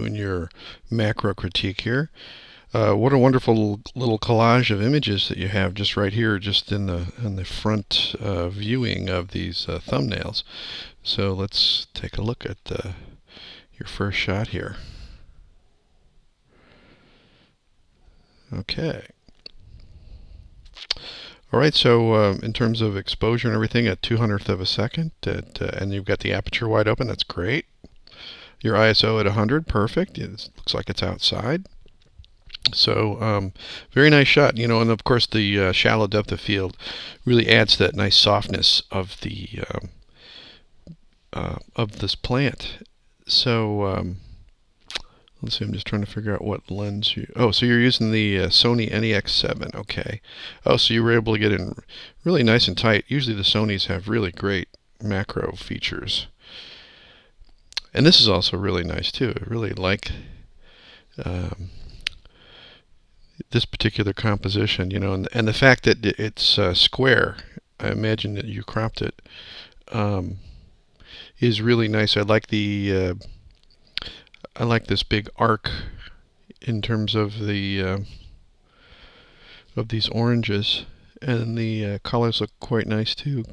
doing your macro critique here. What a wonderful little collage of images that you have just right here, just in the front viewing of these thumbnails. So let's take a look at your first shot here. Okay. All right, so in terms of exposure and everything, at 200th of a second, and you've got the aperture wide open, that's great. Your ISO at 100, perfect. It looks like it's outside. So very nice shot, and of course the shallow depth of field really adds that nice softness of this plant. So let's see, I'm just trying to figure out what lens you... Oh, so you're using the Sony NEX7, okay. Oh, so you were able to get in really nice and tight. Usually the Sonys have really great macro features. And this is also really nice too. I really like this particular composition, and the fact that it's square. I imagine that you cropped it. Is really nice. I like this big arc in terms of of these oranges, and the colors look quite nice too.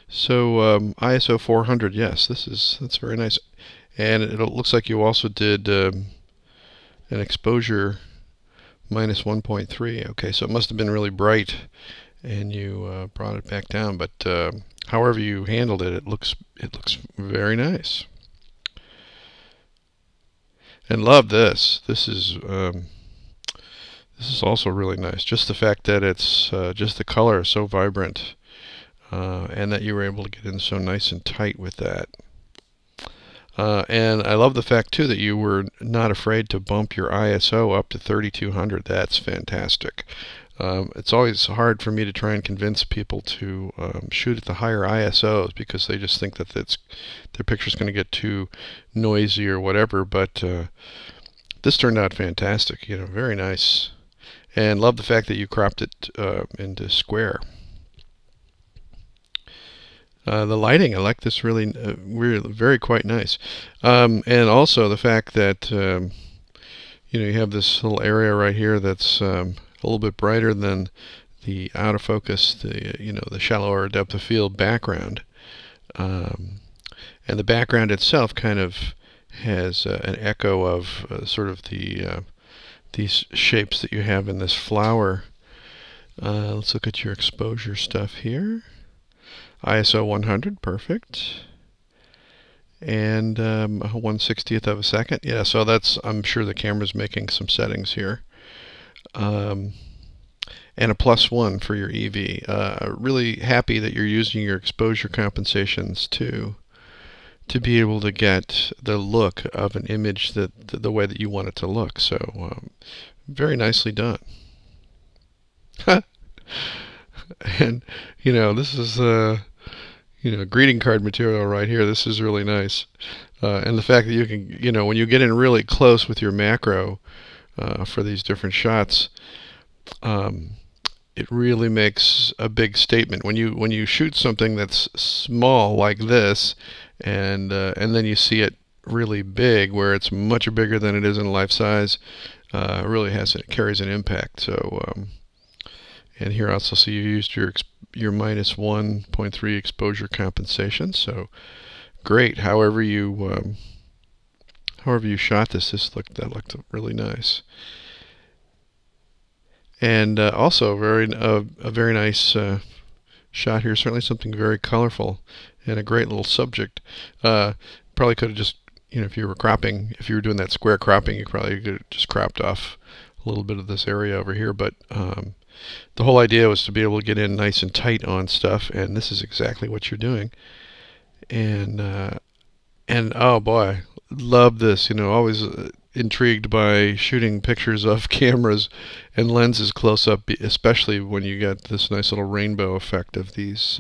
So ISO 400, yes, that's very nice, and it looks like you also did an exposure minus 1.3. Okay, so it must have been really bright, and you brought it back down. But however you handled it, it looks very nice. And love this. This is also really nice. Just the fact that it's just the color is so vibrant, and that you were able to get in so nice and tight with that. And I love the fact too that you were not afraid to bump your ISO up to 3200. That's fantastic. It's always hard for me to try and convince people to shoot at the higher ISOs because they just think that their picture's going to get too noisy or whatever. But this turned out fantastic. Very nice, and love the fact that you cropped it into square. The lighting, I like this really very quite nice, and also the fact that you have this little area right here that's a little bit brighter than the out of focus, the shallower depth of field background, and the background itself kind of has an echo of sort of these shapes that you have in this flower. Let's look at your exposure stuff here. ISO 100, perfect. And 1/60th of a second. Yeah, so I'm sure the camera's making some settings here. And a +1 for your EV. Really happy that you're using your exposure compensations to be able to get the look of an image the way that you want it to look. So very nicely done. And this is greeting card material right here. This is really nice, and the fact that you can, when you get in really close with your macro for these different shots, it really makes a big statement when you shoot something that's small like this, and then you see it really big, where it's much bigger than it is in life size. It really carries an impact. So. And here also see you used your minus 1.3 exposure compensation. So great. However you shot that looked really nice. And also a very nice shot here. Certainly something very colorful and a great little subject. Probably could have just, if you were doing that square cropping, you probably could have just cropped off a little bit of this area over here. But the whole idea was to be able to get in nice and tight on stuff, and this is exactly what you're doing. And oh boy, love this. Always intrigued by shooting pictures of cameras and lenses close up, especially when you get this nice little rainbow effect of these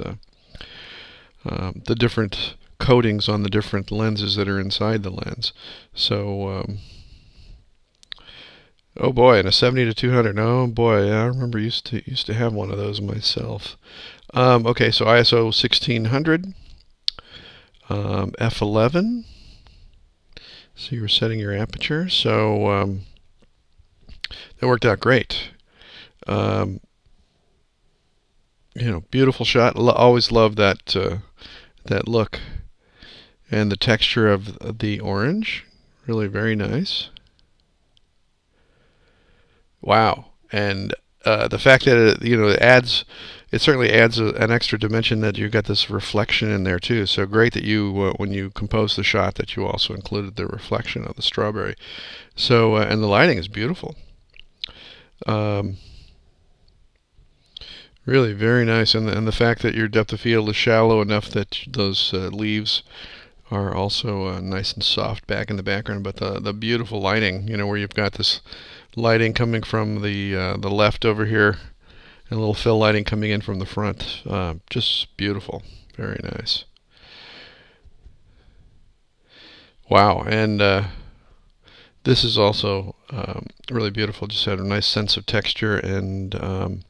the different coatings on the different lenses that are inside the lens. So oh boy, and a 70-200. Oh boy, I remember used to have one of those myself. Okay, so ISO 1600, f11, So you were setting your aperture. So that worked out great. Um, beautiful shot. Always love that look and the texture of the orange. Really very nice. Wow. And the fact that it certainly adds an extra dimension that you've got this reflection in there too. So great that you, when you composed the shot, that you also included the reflection of the strawberry. So, and the lighting is beautiful. Um, Really very nice, and the fact that your depth of field is shallow enough that those leaves are also nice and soft back in the background. But the beautiful lighting, where you've got this lighting coming from the left over here, and a little fill lighting coming in from the front. Just beautiful, very nice. Wow, and this is also really beautiful. Just had a nice sense of texture, and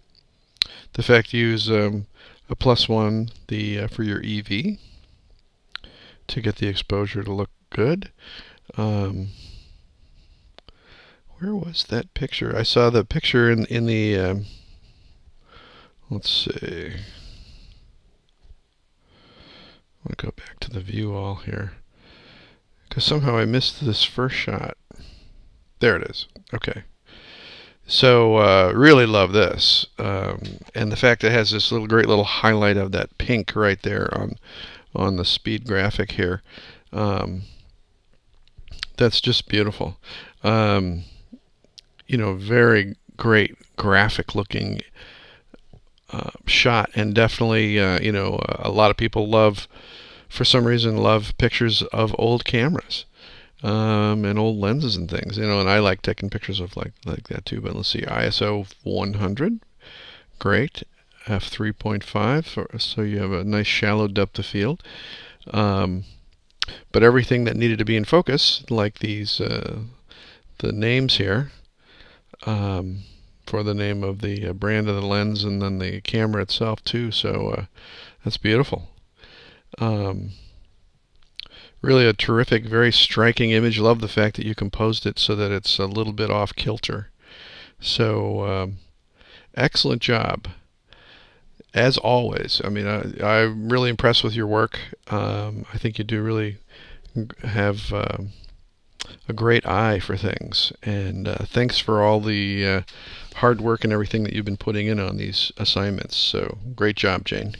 the fact you use a +1 for your EV to get the exposure to look good. Where was that picture? I saw the picture in the let's see. I'm going to go back to the view all here, because somehow I missed this first shot. There it is. Okay. So really love this, and the fact that it has this great little highlight of that pink right there on the speed graphic here. That's just beautiful. Very great graphic looking shot, and definitely a lot of people for some reason love pictures of old cameras. And old lenses and things, and I like taking pictures of like that too. But let's see, ISO 100, great, f3.5, so you have a nice shallow depth of field. But everything that needed to be in focus, like these, the names here, for the name of the brand of the lens, and then the camera itself too. So that's beautiful. Really a terrific, very striking image. Love the fact that you composed it so that it's a little bit off kilter. So excellent job, as always. I mean, I'm really impressed with your work. I think you do really have a great eye for things. And thanks for all the hard work and everything that you've been putting in on these assignments. So great job, Jane.